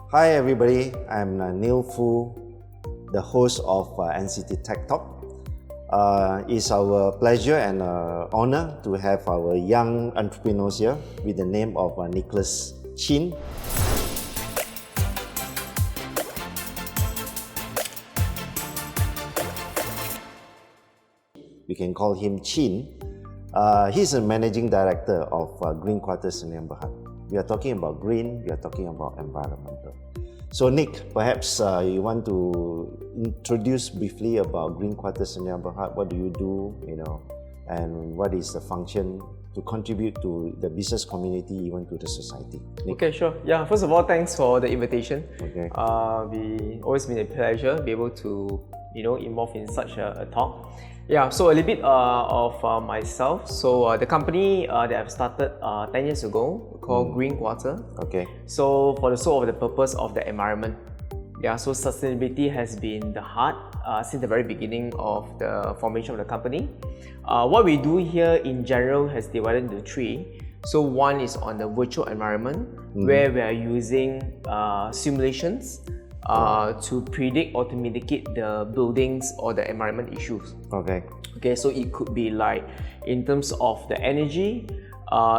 Hi everybody, I'm Neil Fu, the host of NCT Tech Talk. It's our pleasure and honor to have our young entrepreneurs here with the name of Nicholas Chin. We can call him Chin. He's a managing director of Green Quarters Sdn Bhd. We are talking about green, we are talking about environmental. So Nick, perhaps you want to introduce briefly about Green Quarters Sdn Bhd. What do you do, and what is the function to contribute to the business community, even to the society? Nick? Okay, sure. Yeah, first of all, thanks for the invitation. Okay. Always been a pleasure to be able to, involve in such a talk. Yeah, so a little bit of myself. So the company that I've started 10 years ago called Green Quarter. Okay. So for the sole of the purpose of the environment. Yeah, so sustainability has been the heart since the very beginning of the formation of the company. What we do here in general has divided into three. So one is on the virtual environment, where we are using simulations to predict or to mitigate the buildings or the environment issues. Okay, so it could be like in terms of the energy,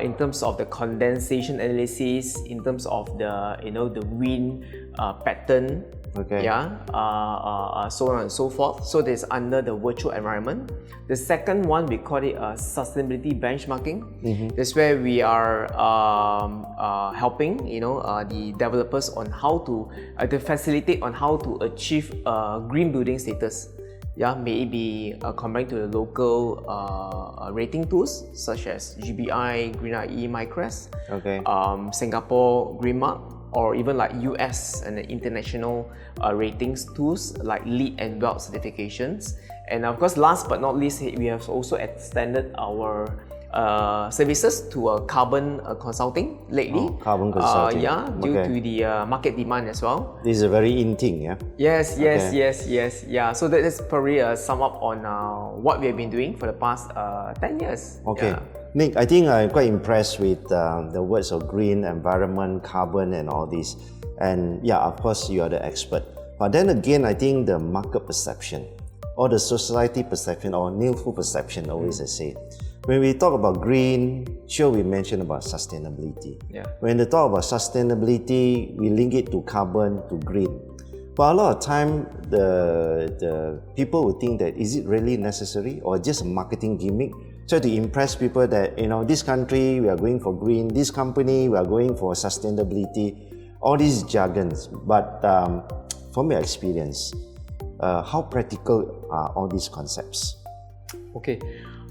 in terms of the condensation analysis, in terms of the the wind pattern, so on and so forth. So this is under the virtual environment. The second one, we call it sustainability benchmarking. That's where we are helping the developers on how to facilitate on how to achieve green building status. Yeah, maybe comparing to the local rating tools such as GBI, Green IE, MyCrest, Singapore Green Mark, or even like US and the international ratings tools like LEED and WELL certifications. And of course, last but not least, we have also extended our services to carbon consulting lately. Carbon consulting. Due to the market demand as well. This is a very in thing, yeah? Yes. Yeah, so that is probably a sum up on what we have been doing for the past 10 years. Okay. Yeah. Nick, I think I'm quite impressed with the words of green, environment, carbon and all this. And yeah, of course, you are the expert. But then again, I think the market perception or the society perception or Neilful perception, always I say. When we talk about green, sure, we mention about sustainability. Yeah. When they talk about sustainability, we link it to carbon, to green. But a lot of time, the people would think that is it really necessary or just a marketing gimmick? Try to impress people that, this country, we are going for green, this company, we are going for sustainability, all these jargons. But from your experience, how practical are all these concepts? Okay.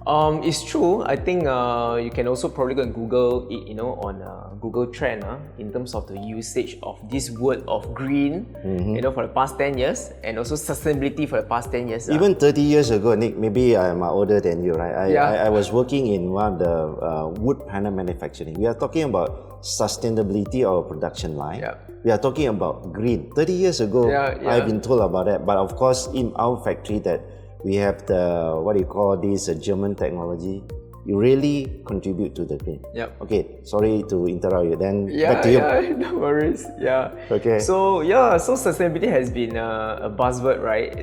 It's true. I think you can also probably go and Google it, on Google Trend in terms of the usage of this word of green, for the past 10 years, and also sustainability for the past 10 years. Even 30 years ago, Nick, maybe I'm older than you, right? I was working in one of the wood panel manufacturing. We are talking about sustainability of production line. Yeah. We are talking about green. 30 years ago, I've been told about that. But of course, in our factory that we have the, what do you call this, German technology. You really contribute to the green. Yep. Okay, sorry to interrupt you. Then back to you. Yeah, no worries. Yeah. Okay. So sustainability has been a buzzword, right?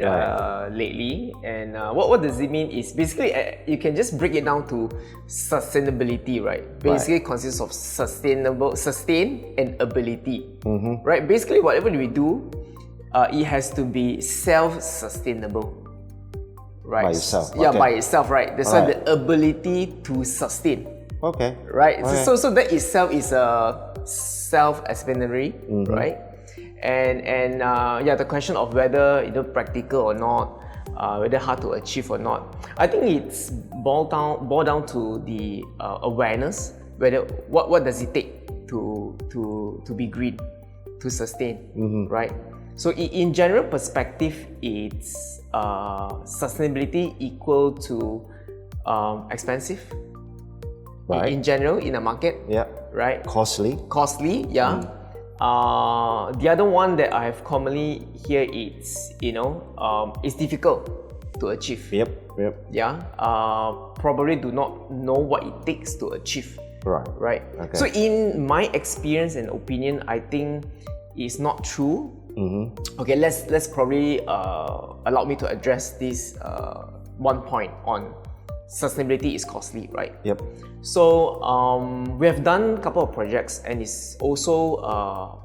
Lately. And what does it mean is basically you can just break it down to sustainability, right? Basically consists of sustain and ability. Right? Basically whatever we do, it has to be self-sustainable. Right. By itself. Yeah, by itself, right? That's why the ability to sustain. Okay. Right. So that itself is a self-explanatory, right? And the question of whether practical or not, whether hard to achieve or not. I think it's boiled down to the awareness. Whether what does it take to be green, to sustain, right? So in general perspective, it's sustainability equal to expensive. Right. In general, in the market. Yeah. Right. Costly. Yeah. The other one that I have commonly hear is it's difficult to achieve. Yep. Yeah. Probably do not know what it takes to achieve. Right. Okay. So in my experience and opinion, I think is not true. Okay, let's probably allow me to address this one point on sustainability is costly, right? Yep. So we have done a couple of projects, and it's also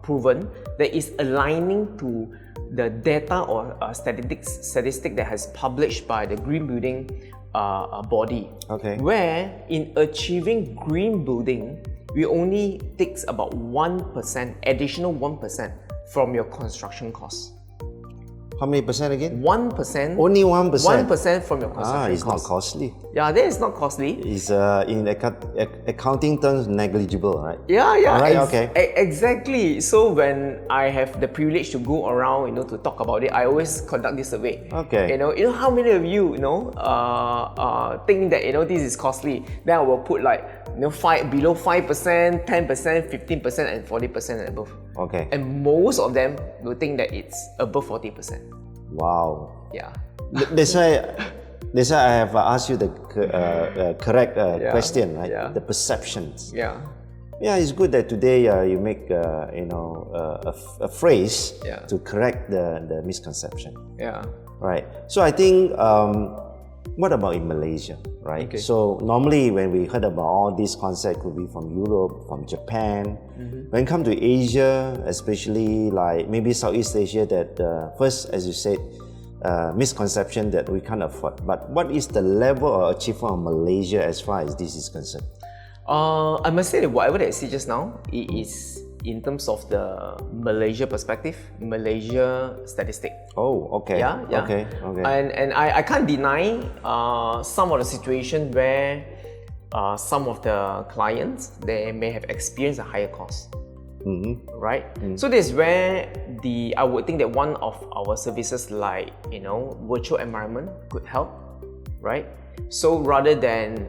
proven that it's aligning to the data or statistic that has published by the green building body. Okay. Where in achieving green building, we only takes about 1%, additional 1% from your construction costs. How many percent again? 1%. Only 1%. 1% from your construction It's not costs. costly. Yeah, that is not costly. It's in accounting terms negligible, right? Yeah, Alright, okay. Exactly. So when I have the privilege to go around, to talk about it, I always conduct this survey. Okay. You know how many of you, think that this is costly? Then I will put below 5%, 10%, 15%, and 40% and above. Okay. And most of them will think that it's above 40%. Wow. Yeah. That's why I have asked you the correct question, right? Yeah. The perceptions. Yeah. Yeah, it's good that today you make a phrase to correct the misconception. Yeah. Right. So I think what about in Malaysia, right? Okay. So normally when we heard about all these concepts, could be from Europe, from Japan. When it comes to Asia, especially like maybe Southeast Asia, that first, as you said, misconception that we can't afford. But what is the level of achievement of Malaysia as far as this is concerned? I must say that whatever that I see just now, it is in terms of the Malaysia perspective, Malaysia statistic. Oh, okay. Yeah. Okay. And I can't deny some of the situation where some of the clients, they may have experienced a higher cost. Right? So this is where I would think that one of our services like, virtual environment could help, right? So rather than,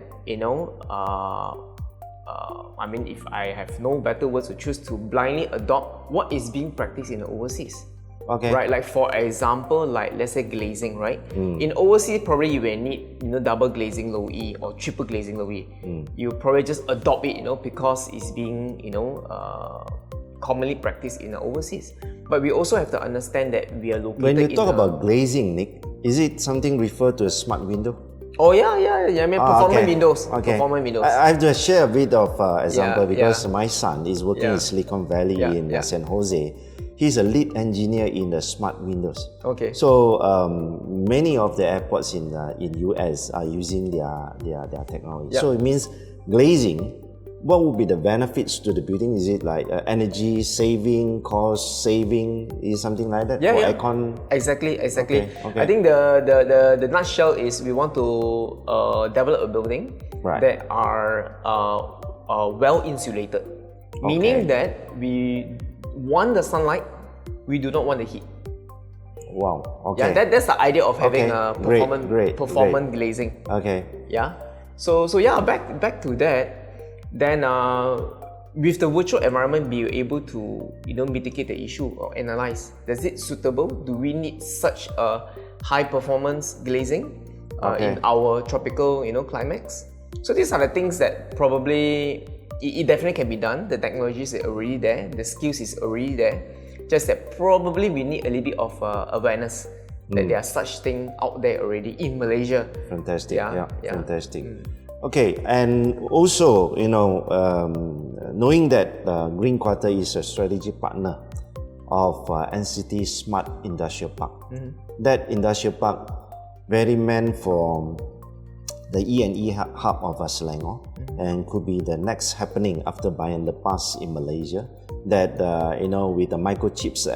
if I have no better words to choose, to blindly adopt what is being practiced in the overseas. Okay. Right, like for example, like let's say glazing, right? In overseas, probably you will need double glazing low E or triple glazing low E. You probably just adopt it, because it's being commonly practiced in the overseas. But we also have to understand that we are located. When you talk about glazing, Nick, is it something referred to a smart window? Oh yeah. I mean performance windows. Okay. Performance windows. I have to share a bit of example because yeah. my son is working in Silicon Valley in San Jose. He's a lead engineer in the smart windows. Okay. So many of the airports in US are using their technology. Yeah. So it means glazing. What would be the benefits to the building? Is it like energy saving, cost saving, is something like that? Yeah. Aircon? Exactly. Okay. I think the nutshell is we want to develop a building that are well insulated, meaning that we want the sunlight, we do not want the heat. Wow. Okay. Yeah, that's the idea of having a Great. glazing. Okay. Yeah. So back to that. Then with the virtual environment, be able to mitigate the issue or analyze. Is it suitable? Do we need such a high performance glazing in our tropical climates? So these are the things that probably it definitely can be done. The technologies are already there. The skills is already there. Just that probably we need a little bit of awareness that there are such things out there already in Malaysia. Fantastic. Yeah. Fantastic. Okay, and also, knowing that Green Quarter is a strategic partner of NCT Smart Industrial Park. That industrial park very meant for the E&E hub of Selangor, and could be the next happening after Bayan Lepas in Malaysia. That with the microchips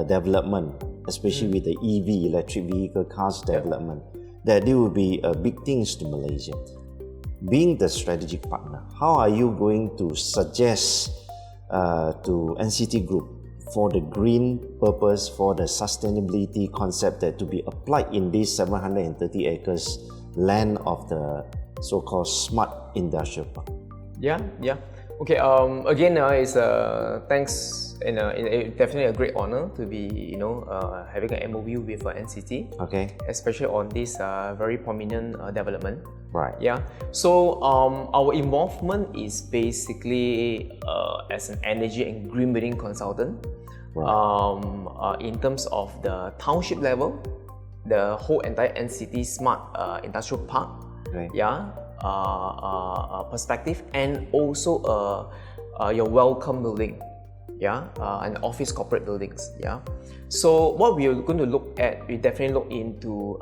development, especially with the EV, electric vehicle cars development, that it will be big things to Malaysia. Being the strategic partner, how are you going to suggest to NCT Group for the green purpose, for the sustainability concept that to be applied in this 730 acres land of the so-called smart industrial park? Yeah. Okay. Again, it's thanks and definitely a great honor to be having an MOU with NCT. Okay. Especially on this very prominent development. Right. Yeah. So our involvement is basically as an energy and green building consultant. in terms of the township level, the whole entire NCT Smart Industrial Park, Right. perspective, and also your welcome building, and office corporate buildings, So what we're going to look at, we definitely look into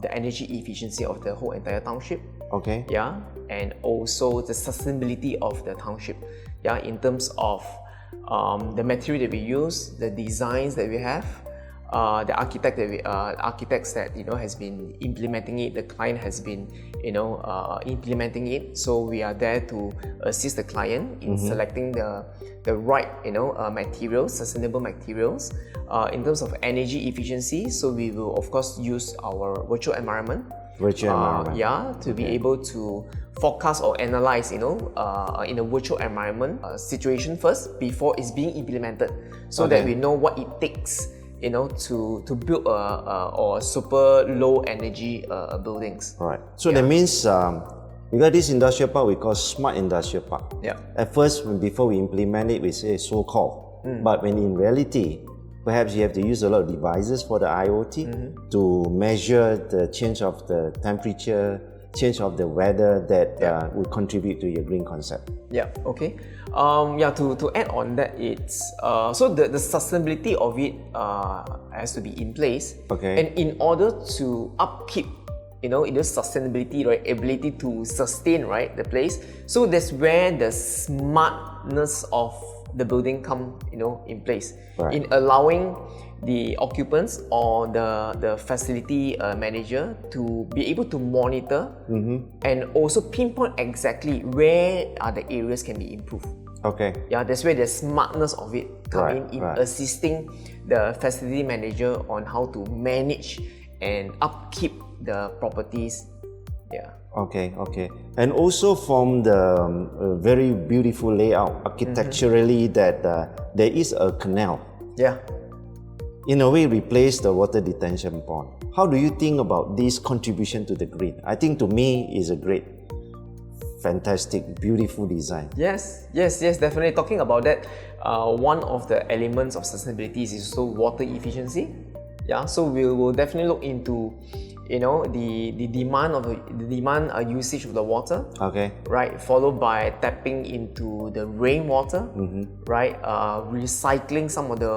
the energy efficiency of the whole entire township, Okay. and also the sustainability of the township, in terms of the material that we use, the designs that we have, the architects that has been implementing it, the client has been implementing it. So we are there to assist the client in selecting the right materials, sustainable materials. In terms of energy efficiency, so we will of course use our virtual environment. To be able to forecast or analyze, in a virtual environment situation first before it's being implemented, so that we know what it takes, to build or super low energy buildings. Right. So that means we got this industrial park we call Smart Industrial Park. At first, before we implement it, we say so-called. But when in reality, perhaps you have to use a lot of devices for the IoT to measure the change of the temperature, change of the weather that will contribute to your green concept. Okay. To add on that, it's so the sustainability of it has to be in place. Okay. And in order to upkeep, in the sustainability, right, ability to sustain, right, the place. So that's where the smartness of the building come, in place, in allowing the occupants or the facility manager to be able to monitor and also pinpoint exactly where are the areas can be improved. Okay. That's where the smartness of it come in assisting the facility manager on how to manage and upkeep the properties. Okay. And also from the very beautiful layout architecturally that there is a canal. In a way replace the water detention pond. How do you think about this contribution to the green? I think to me is a great, fantastic, beautiful design. Yes, definitely. Talking about that, one of the elements of sustainability is also water efficiency. So we will definitely look into the demand usage of the water. Okay. Right, followed by tapping into the rainwater. Right, recycling some of the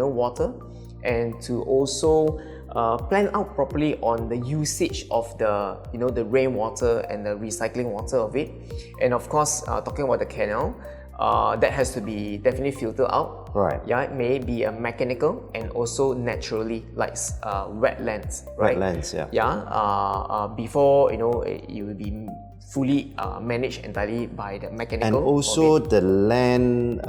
water, and to also plan out properly on the usage of the rainwater and the recycling water of it. And of course, talking about the canal, that has to be definitely filtered out. Right. It may be a mechanical and also naturally, like wetlands. Right. Wetlands. Before it will be fully managed entirely by the mechanical. And also the land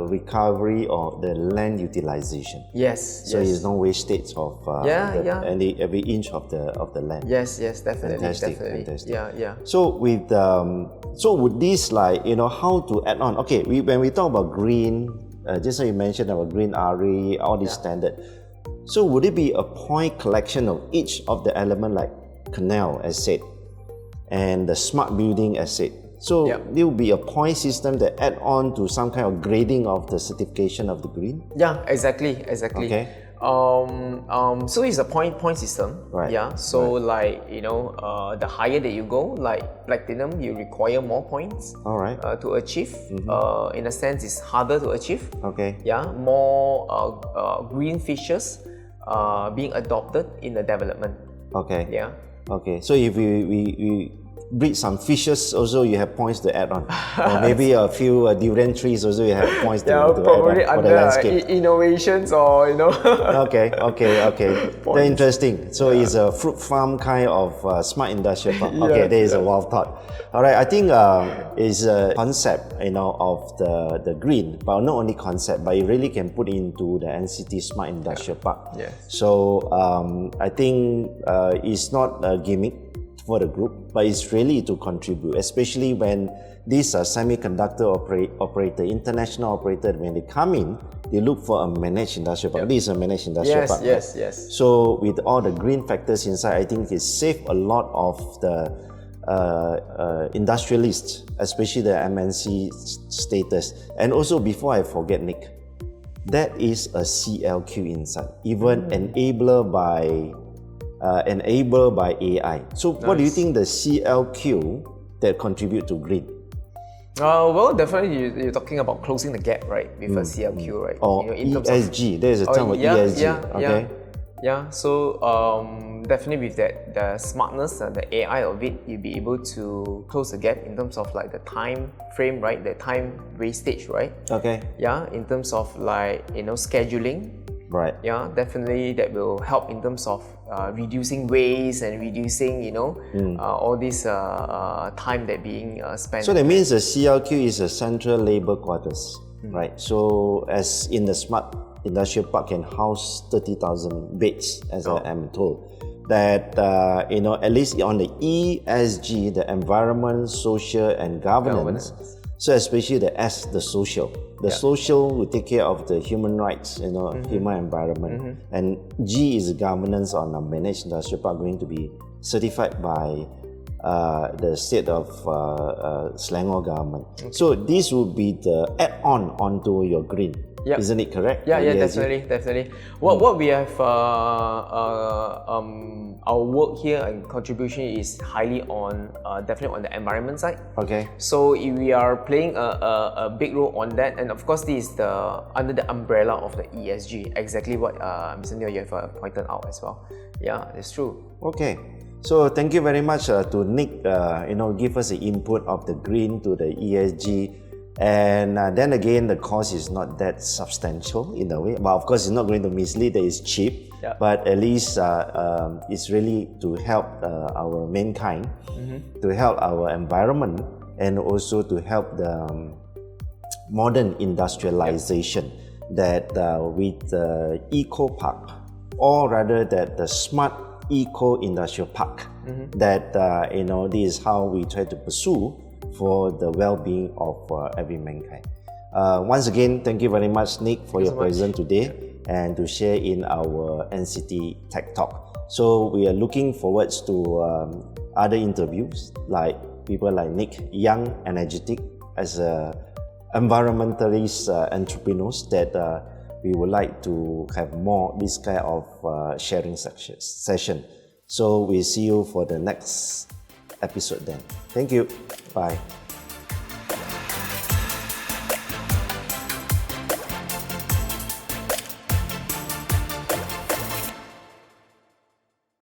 recovery or the land utilization. So there's no wastage of every inch of the land. Yes, definitely. Fantastic. So with so would this how to add on? Okay, when we talk about green, just so you mentioned about green RE, all this standard. So would it be a point collection of each of the element like canal as said, and the smart building asset? So there will be a point system that add on to some kind of grading of the certification of the green? Exactly. Okay. So it's a point system. Right. So the higher that you go, like platinum, you require more points. All right. To achieve. In a sense, it's harder to achieve. Okay. More green features being adopted in the development. Okay. Okay, so if we breed some fishes, also you have points to add on. Or maybe a few durian trees, also you have points to add on for the landscape. Innovations or Okay. Very interesting. So it's a fruit farm kind of smart industrial park. Okay, there is a wild thought. All right, I think it's a concept, of the green, but not only concept, but it really can put into the NCT Smart Industrial Park. So I think it's not a gimmick for the group, but it's really to contribute, especially when these are semiconductor operator, international operator, when they come in, they look for a managed industrial park. This is a managed industrial park. Yes. So with all the green factors inside, I think it saved a lot of the industrialists, especially the MNC status. And also, before I forget, Nick, that is a CLQ inside, even enabled by AI. So what do you think the CLQ that contribute to green? Well, definitely you're talking about closing the gap, right, with a CLQ, right? Or in terms ESG, there's a term of ESG, okay? Yeah, so definitely with that, the smartness and the AI of it, you'll be able to close the gap in terms of like the time frame, right? The time wastage, right? Okay. Yeah, in terms of like, scheduling. Right. Yeah, definitely that will help in terms of reducing waste and reducing, all this time that being spent. So that means the CLQ is a central labor quarters, right? So as in the smart industrial park can house 30,000 beds, as I am told. That, at least on the ESG, the environment, social and governance. So especially the S, the social. The social will take care of the human rights, human environment. And G is governance on a managed industrial park, going to be certified by the state of Selangor government. Okay. So this will be the add-on onto your green. Yep. Isn't it correct? Yeah, definitely. What we have, our work here and contribution is highly on, definitely on the environment side. Okay. So we are playing a big role on that, and of course this is under the umbrella of the ESG, exactly what Mr. Neo you have pointed out as well. Yeah, it's true. Okay. So thank you very much to Nick, give us the input of the green to the ESG. And then again, the cost is not that substantial in a way. But of course, it's not going to mislead that it's cheap. Yeah. But at least it's really to help our mankind, to help our environment, and also to help the modern industrialization that with the eco park, or rather that the smart eco industrial park, that this is how we try to pursue for the well-being of every mankind. Once again, thank you very much, Nick, for your presence today and to share in our NCT Tech Talk. So we are looking forward to other interviews, like people like Nick, young, energetic, as environmentalist entrepreneurs that we would like to have more this kind of sharing session. So we'll see you for the next episode then. Thank you. Bye.